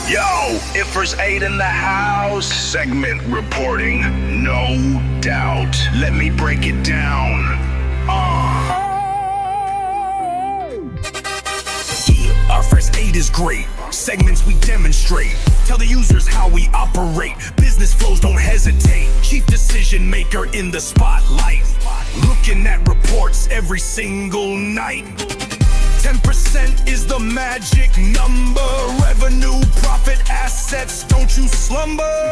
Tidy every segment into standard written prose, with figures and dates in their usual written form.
Yo, IFRS 8 in the house. Segment reporting, no doubt. Let me break it down. Our first 8 is great. Segments we demonstrate. Tell the users how we operate. Business flows, don't hesitate. Chief decision maker in the spotlight. Looking at reports every single night. 10% is the magic number. Revenue, profit, assets, don't you slumber.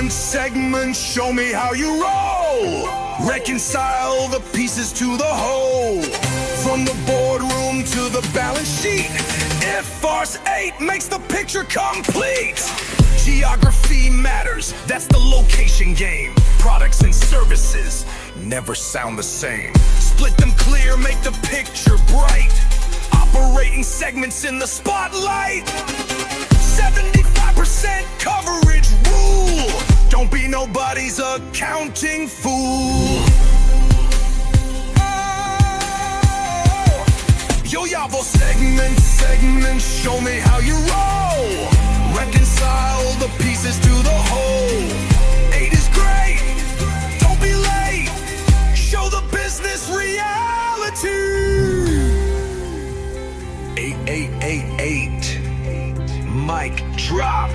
Segment, show me how you roll. Reconcile the pieces to the whole. From the boardroom to the balance sheet, IFRS 8 makes the picture complete. Geography matters, that's the location game. Products and services never sound the same. Split them clear, make the picture bright. Operating segments in the spotlight. 75% coverage rule. Don't be nobody's accounting fool. Yo, Yavo, segment, show me how you roll. Reconcile the pieces to the whole. 8 is great, don't be late. Show the business reality. 8, 8, 8, 8. Mic drop.